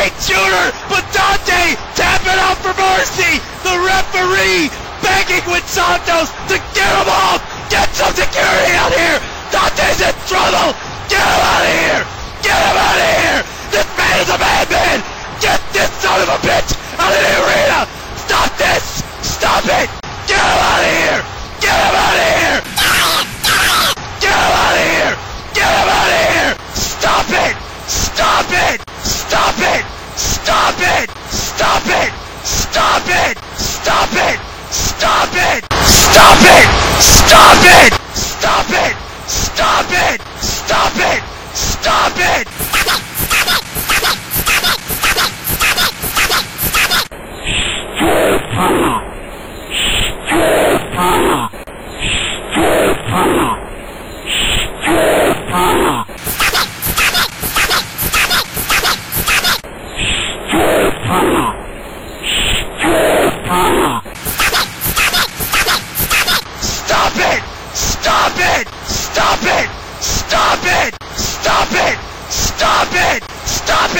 straight shooter, but Dante tapping out for mercy. The referee begging with Santos to get him off. Get some security out here. Dante's in trouble. Get him out of here. Get him out of here. This man is a madman. Get this son of a bitch out of the arena. Stop this. Stop it. Get him out of here. Get him out of here. Get him out of here. Get him out of here. Stop it. Stop it. Stop it. Stop it. Stop it. Stop it. Stop it. Stop it. Stop it. Stop it. Stop it. Stop it. Stop it. Stop it. Stop it! Stop it! Stop it! Stop it! Stop it! Stop it! Stop it!